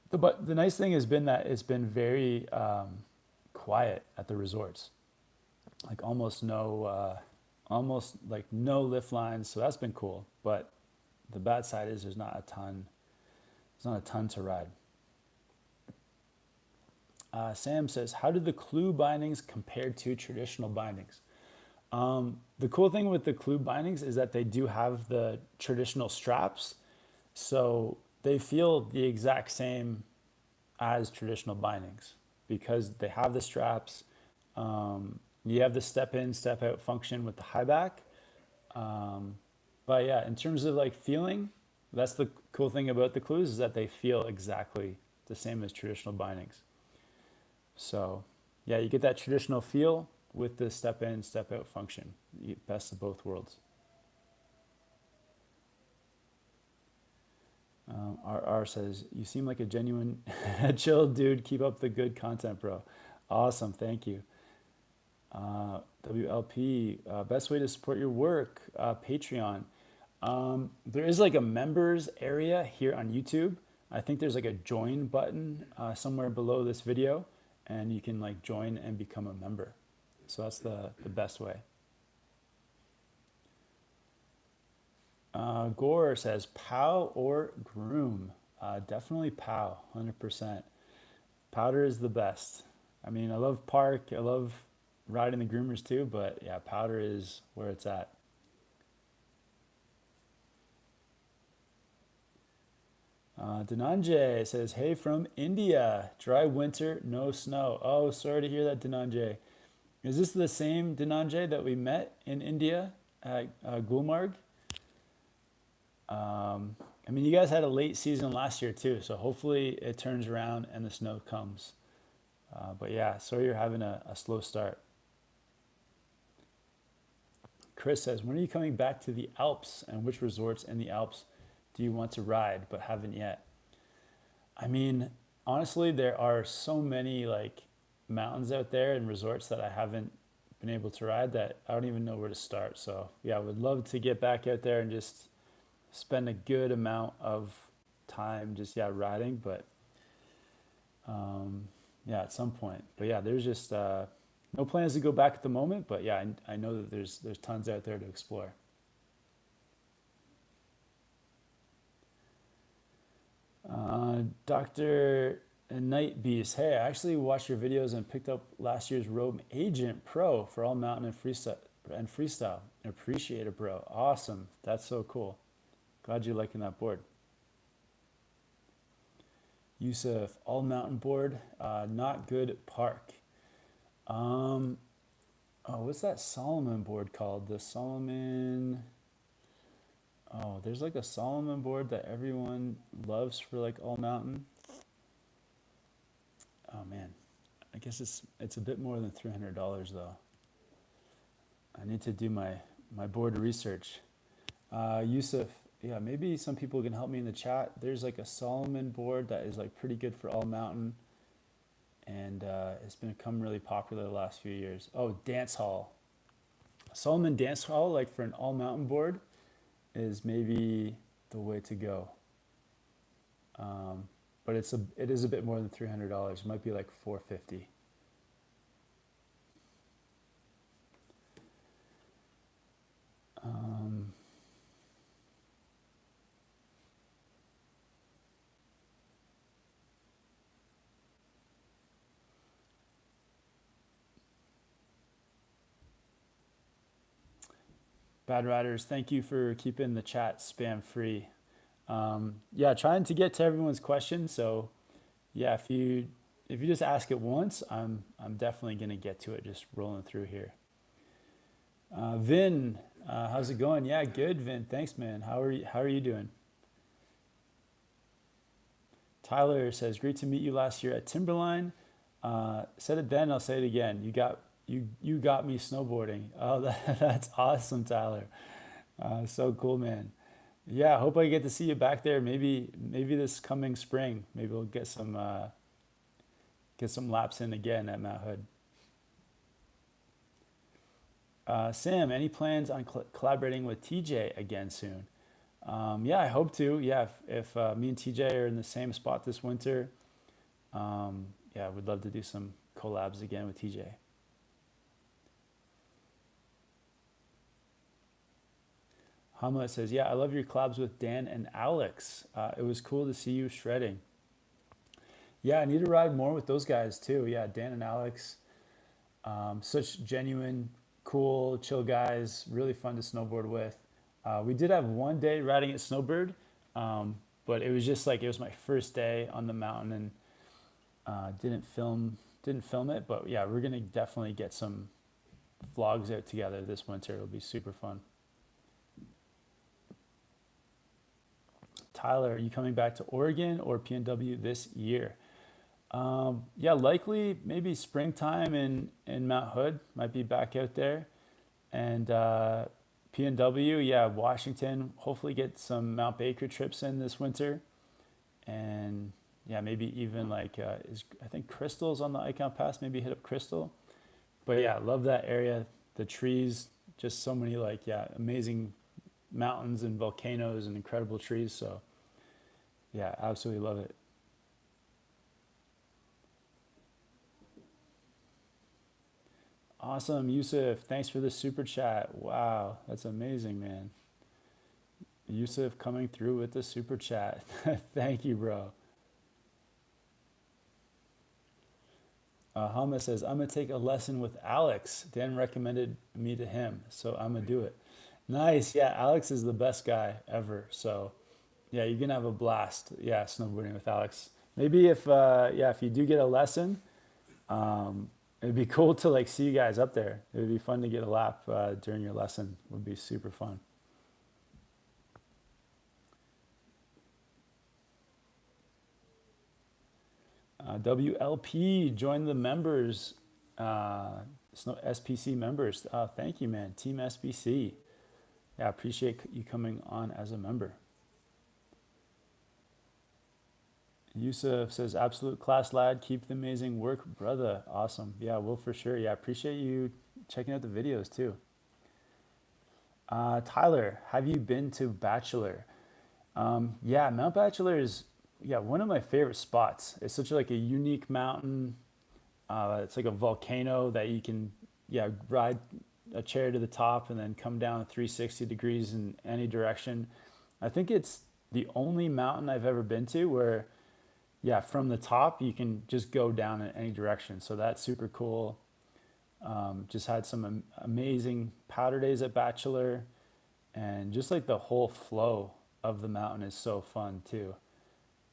But the nice thing has been that it's been very quiet at the resorts. Like almost no lift lines, so that's been cool. But the bad side is there's not a ton to ride. Sam says, how do the Clue bindings compare to traditional bindings? The cool thing with the Clue bindings is that they do have the traditional straps, so they feel the exact same as traditional bindings because they have the straps. You have the step in, step out function with the high back. But yeah, in terms of like feeling, that's the cool thing about the Clues is that they feel exactly the same as traditional bindings. So yeah, you get that traditional feel with the step in, step out function. Best of both worlds. RR says, you seem like a genuine chill dude. Keep up the good content, bro. Awesome, thank you. WLP, best way to support your work, Patreon. There is like a members area here on YouTube. I think there's like a join button somewhere below this video, and you can like join and become a member. So that's the best way. Gore says, POW or Groom? Definitely POW, 100%. Powder is the best. I mean, I love Park. I love riding the groomers too, but yeah, Powder is where it's at. Dhananjay says, hey from India, dry winter, no snow. Oh, sorry to hear that, Dhananjay. Is this the same Dhananjay that we met in India at Gulmarg? I mean, you guys had a late season last year too, so hopefully it turns around and the snow comes. But yeah, sorry you're having a slow start. Chris says, when are you coming back to the Alps, and which resorts in the Alps do you want to ride but haven't yet? I mean, honestly, there are so many like mountains out there and resorts that I haven't been able to ride that I don't even know where to start. So yeah, I would love to get back out there and just spend a good amount of time just riding, but yeah, at some point. But yeah, there's just no plans to go back at the moment, but yeah, I know that there's tons out there to explore. Dr. Night Beast, hey, I actually watched your videos and picked up last year's Roam Agent Pro for all mountain and freestyle. Appreciate it, bro. Awesome. That's so cool. Glad you're liking that board. Yusuf, all mountain board, not good park. Oh, what's that Solomon board called? The Solomon. Oh, there's like a Solomon board that everyone loves for like all mountain. Oh man, I guess it's a bit more than $300 though. I need to do my board research. Yusuf, yeah, maybe some people can help me in the chat. There's like a Solomon board that is like pretty good for all mountain, and it's become really popular the last few years. Oh, dance hall. Solomon dance hall, like for an all mountain board, is maybe the way to go. But it is a bit more than $300. It might be like $450. Bad Riders, thank you for keeping the chat spam free. Yeah, trying to get to everyone's questions. So yeah, if you just ask it once, I'm definitely gonna get to it. Just rolling through here. Vin, how's it going? Yeah, good, Vin. Thanks, man. How are you doing? Tyler says, great to meet you last year at Timberline. Said it then, I'll say it again. You got me snowboarding. Oh, that's awesome, Tyler. So cool, man. Yeah, I hope I get to see you back there. Maybe this coming spring. Maybe we'll get some laps in again at Mount Hood. Sam, any plans on collaborating with TJ again soon? Yeah, I hope to. Yeah, if me and TJ are in the same spot this winter, yeah, we'd love to do some collabs again with TJ. Hamlet says, yeah, I love your collabs with Dan and Alex. It was cool to see you shredding. Yeah, I need to ride more with those guys too. Yeah, Dan and Alex, such genuine, cool, chill guys, really fun to snowboard with. We did have one day riding at Snowboard, but it was just like, it was my first day on the mountain, and didn't film it. But yeah, we're gonna definitely get some vlogs out together this winter. It'll be super fun. Tyler, are you coming back to Oregon or PNW this year? Yeah, likely maybe springtime in Mount Hood. Might be back out there. And PNW, yeah, Washington. Hopefully get some Mount Baker trips in this winter. And yeah, maybe even like, I think Crystal's on the Icon Pass. Maybe hit up Crystal. But yeah, love that area. The trees, just so many like, yeah, amazing mountains and volcanoes and incredible trees. So yeah, absolutely love it. Awesome, Yusuf. Thanks for the super chat. Wow, that's amazing, man. Yusuf coming through with the super chat. Thank you, bro. Hama says, I'm going to take a lesson with Alex. Dan recommended me to him, so I'm going to do it. Nice. Yeah, Alex is the best guy ever. So yeah, you're going to have a blast. Yeah, snowboarding with Alex. Maybe if you do get a lesson, it'd be cool to like see you guys up there. It would be fun to get a lap during your lesson. It would be super fun. WLP, join the members, SPC members. Thank you, man. Team SPC. Yeah, I appreciate you coming on as a member. Yusuf says, absolute class, lad. Keep the amazing work, brother. Awesome. Yeah, well, for sure. Yeah, appreciate you checking out the videos too. Tyler, have you been to Bachelor? Yeah, Mount Bachelor is one of my favorite spots. It's such like a unique mountain. It's like a volcano that you can ride a chair to the top and then come down 360 degrees in any direction. I think it's the only mountain I've ever been to where from the top you can just go down in any direction. So that's super cool. Just had some amazing powder days at Bachelor, and just like the whole flow of the mountain is so fun too.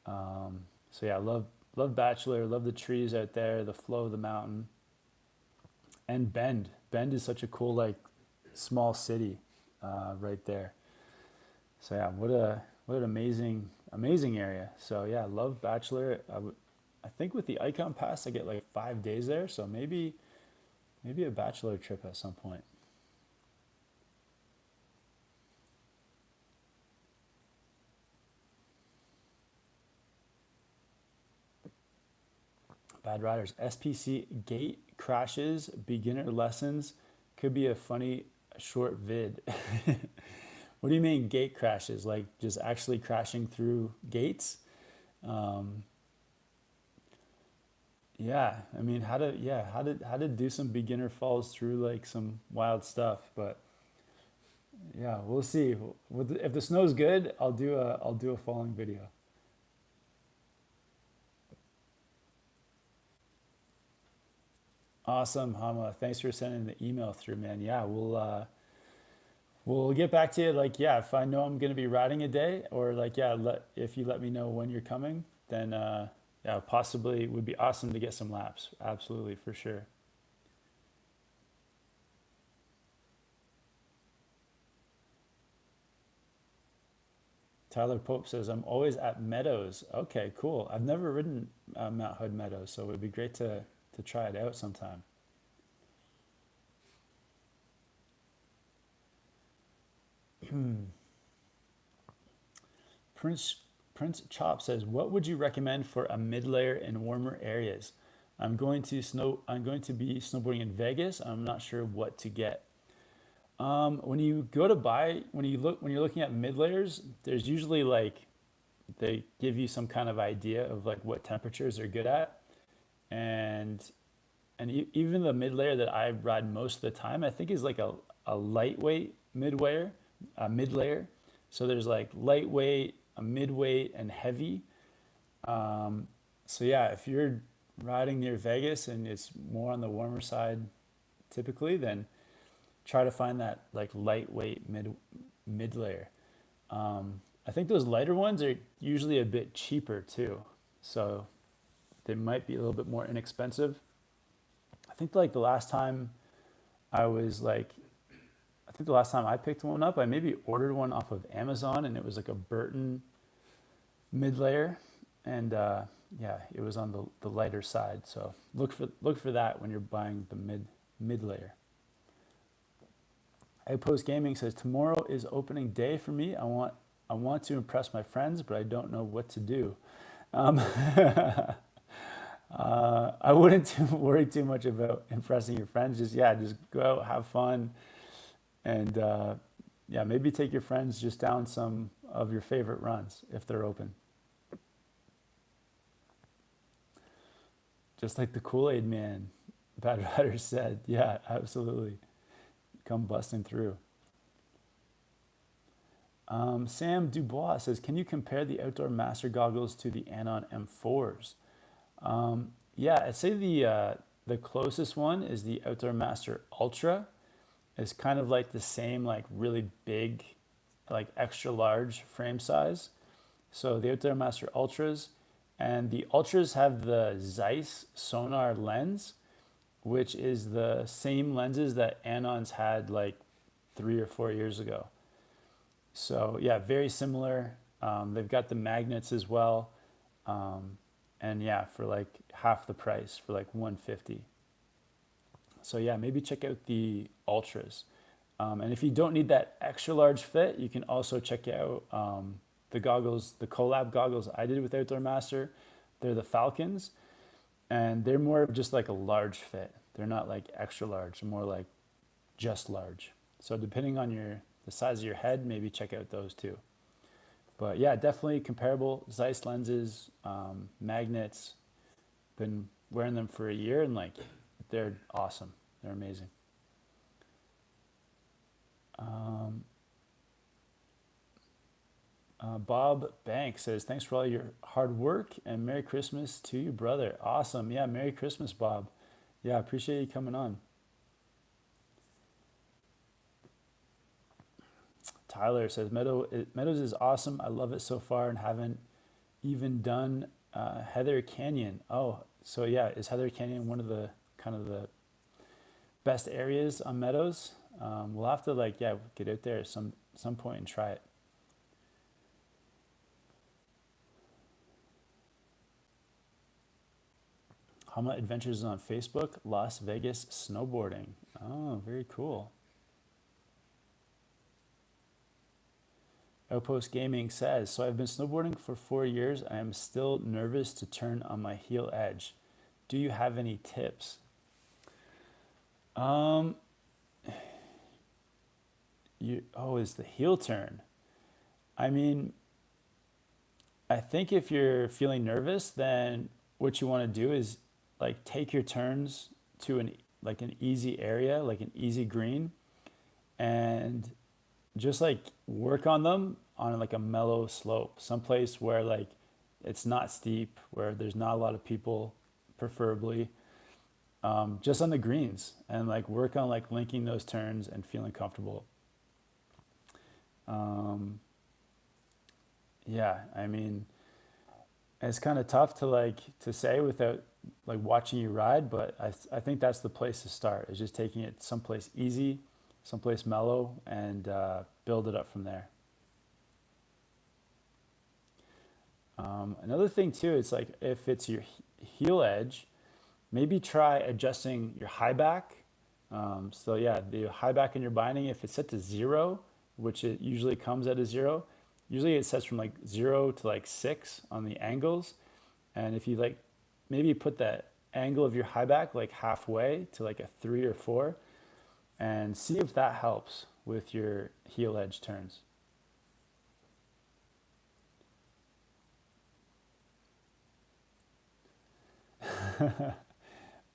So yeah, love Bachelor, love the trees out there, the flow of the mountain, and Bend. Bend is such a cool like small city right there. So yeah, what an amazing area. So yeah, love Bachelor. I think with the Icon Pass I get like 5 days there, so maybe a Bachelor trip at some point. Bad Riders. SPC gate crashes, beginner lessons. Could be a funny short vid. What do you mean gate crashes? Like just actually crashing through gates? Yeah, I mean how to do some beginner falls through like some wild stuff, but yeah, we'll see. If the snow's good, I'll do a falling video. Awesome, Hama. Thanks for sending the email through, man. Yeah, we'll get back to you. Like, yeah, if I know I'm gonna be riding a day, or like, yeah, if you let me know when you're coming, then yeah, possibly would be awesome to get some laps. Absolutely, for sure. Tyler Pope says, I'm always at Meadows. Okay, cool. I've never ridden Mount Hood Meadows, so it would be great to try it out sometime. Prince Prince Chop says, "What would you recommend for a mid layer in warmer areas? I'm going to be snowboarding in Vegas. I'm not sure what to get." When you go to buy, when you're looking at mid layers, there's usually like they give you some kind of idea of like what temperatures are good at, and even the mid layer that I ride most of the time, I think is like a lightweight mid layer. So there's like lightweight, a midweight, and heavy. So yeah, if you're riding near Vegas and it's more on the warmer side, typically, then try to find that like lightweight mid layer. I think those lighter ones are usually a bit cheaper too, so they might be a little bit more inexpensive. I think like the last time I was like, I think the last time I picked one up, I maybe ordered one off of Amazon, and it was like a Burton mid layer, and yeah, it was on the lighter side. So look for that when you're buying the mid layer. Outpost Gaming says, tomorrow is opening day for me. I want to impress my friends, but I don't know what to do. Um, I wouldn't worry too much about impressing your friends. Just go out, have fun, and yeah, maybe take your friends just down some of your favorite runs if they're open. Just like the Kool-Aid Man, Bad Rider said. Yeah, absolutely. Come busting through. Sam Dubois says, can you compare the Outdoor Master goggles to the Anon M4s? Yeah, I'd say the closest one is the Outdoor Master Ultra. It's kind of like the same, like really big, like extra large frame size. So the Outdoor Master Ultras, and the Ultras have the Zeiss sonar lens, which is the same lenses that Anons had like 3 or 4 years ago. So yeah, very similar. They've got the magnets as well. And yeah, for like half the price, for like 150. So yeah, maybe check out the Ultras. And if you don't need that extra large fit, you can also check out the goggles, the collab goggles I did with Outdoor Master. They're the Falcons, and they're more of just like a large fit. They're not like extra large, more like just large. So depending on the size of your head, maybe check out those too. But yeah, definitely comparable. Zeiss lenses, magnets. Been wearing them for a year and like they're awesome. They're amazing. Bob Banks says, thanks for all your hard work and Merry Christmas to you, brother. Awesome. Yeah, Merry Christmas, Bob. Yeah, I appreciate you coming on. Tyler says, Meadows is awesome. I love it so far and haven't even done Heather Canyon. Oh, so yeah, is Heather Canyon one of the kind of the best areas on Meadows? We'll have to like, yeah, get out there at some point and try it. Hama Adventures is on Facebook, Las Vegas Snowboarding. Oh, very cool. Outpost Gaming says, so I've been snowboarding for 4 years. I am still nervous to turn on my heel edge. Do you have any tips? Is the heel turn? I mean, I think if you're feeling nervous, then what you want to do is like take your turns to an easy area, like an easy green, and just like work on them on like a mellow slope, someplace where like it's not steep, where there's not a lot of people, preferably, just on the greens, and like work on like linking those turns and feeling comfortable. Yeah, I mean, it's kind of tough to say without like watching you ride, but I think that's the place to start, is just taking it someplace easy, someplace mellow, and build it up from there. Another thing too, it's like if it's your heel edge, maybe try adjusting your high back. So yeah, the high back in your binding, if it's set to 0, which it usually comes at a 0, usually it sets from like 0 to like 6 on the angles. And if you like maybe put that angle of your high back like halfway to like a 3 or 4, and see if that helps with your heel edge turns.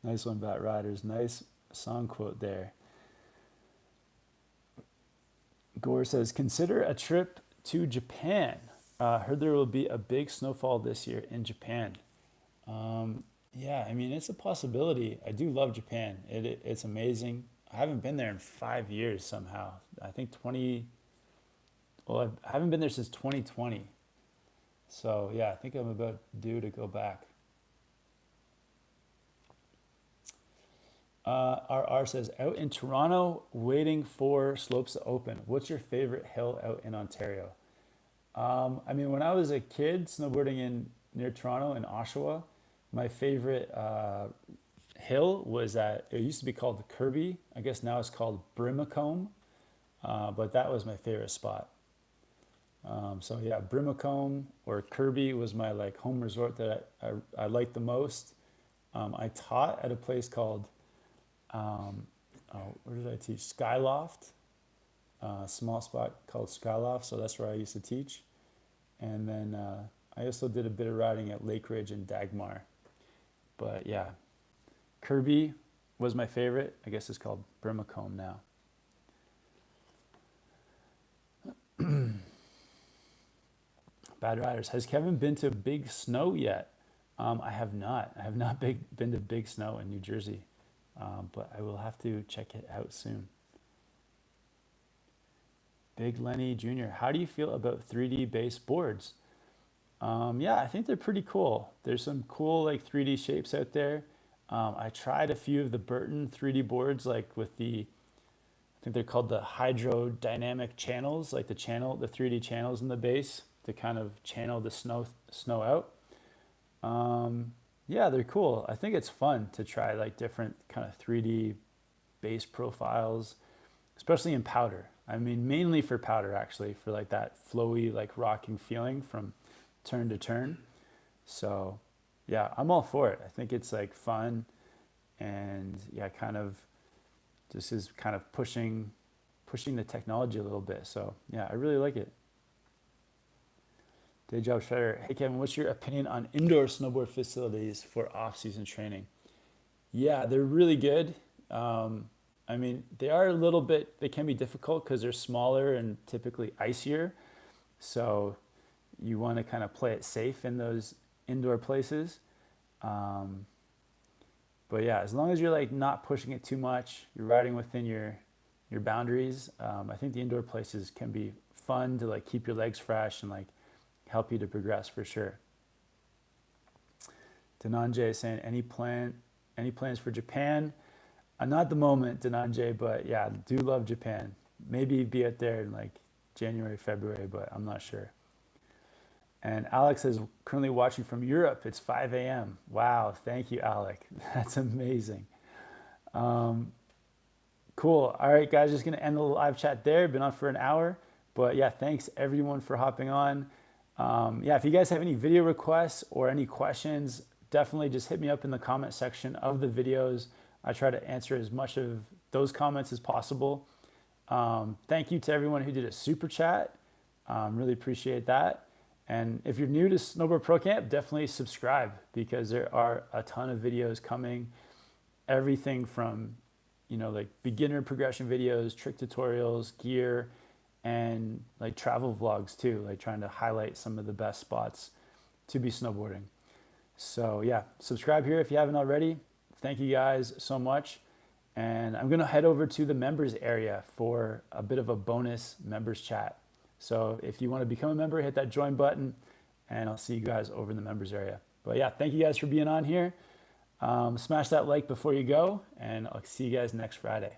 Nice one, Bat Riders. Nice song quote there. Gore says, consider a trip to Japan. Heard there will be a big snowfall this year in Japan. Yeah, I mean, it's a possibility. I do love Japan. It's amazing. I haven't been there in 5 years somehow. I think I haven't been there since 2020. So yeah, I think I'm about due to go back. RR says, out in Toronto, waiting for slopes to open. What's your favorite hill out in Ontario? I mean, when I was a kid snowboarding near Toronto in Oshawa, my favorite hill was it used to be called the Kirby. I guess now it's called Brimacombe, but that was my favorite spot. So yeah, Brimacombe or Kirby was my like home resort that I liked the most. I taught at a place called, where did I teach? Skyloft, a small spot called Skyloft. So that's where I used to teach. And then I also did a bit of riding at Lake Ridge and Dagmar. But yeah, Kirby was my favorite. I guess it's called Brimacombe now. Bad Riders, has Kevin been to Big Snow yet? I have not. I have not been to Big Snow in New Jersey, but I will have to check it out soon. Big Lenny Jr., how do you feel about 3D based boards? Yeah, I think they're pretty cool. There's some cool like 3D shapes out there. I tried a few of the Burton 3D boards, like with I think they're called the hydrodynamic channels, like the 3D channels in the base to kind of channel the snow out. Yeah, they're cool. I think it's fun to try like different kind of 3D base profiles, especially in powder. I mean, mainly for powder actually, for like that flowy, like rocking feeling from turn to turn. So yeah, I'm all for it. I think it's like fun and yeah, kind of This is kind of pushing the technology a little bit. So yeah, I really like it. Day job shredder. Hey Kevin, what's your opinion on indoor snowboard facilities for off-season training? Yeah, they're really good. I mean, they are a little bit, they can be difficult because they're smaller and typically icier. So you want to kind of play it safe in those indoor places. But yeah, as long as you're like not pushing it too much, you're riding within your boundaries. I think the indoor places can be fun to like keep your legs fresh and like help you to progress for sure. Denanjay is saying any plans for Japan? Not at the moment, Denanjay, but yeah, do love Japan. Maybe be out there in like January, February, but I'm not sure. And Alex is currently watching from Europe. It's 5 a.m. Wow, thank you, Alec. That's amazing. Cool. All right, guys, just going to end the live chat there. Been on for an hour. But yeah, thanks everyone for hopping on. Yeah, if you guys have any video requests or any questions, definitely just hit me up in the comment section of the videos. I try to answer as much of those comments as possible. Thank you to everyone who did a super chat. Really appreciate that. And if you're new to Snowboard Pro Camp, definitely subscribe because there are a ton of videos coming. Everything from, like beginner progression videos, trick tutorials, gear, and like travel vlogs too, like trying to highlight some of the best spots to be snowboarding. So yeah, subscribe here if you haven't already. Thank you guys so much. And I'm gonna head over to the members area for a bit of a bonus members chat. So if you want to become a member, hit that join button and I'll see you guys over in the members area. But yeah, thank you guys for being on here. Smash that like before you go and I'll see you guys next Friday.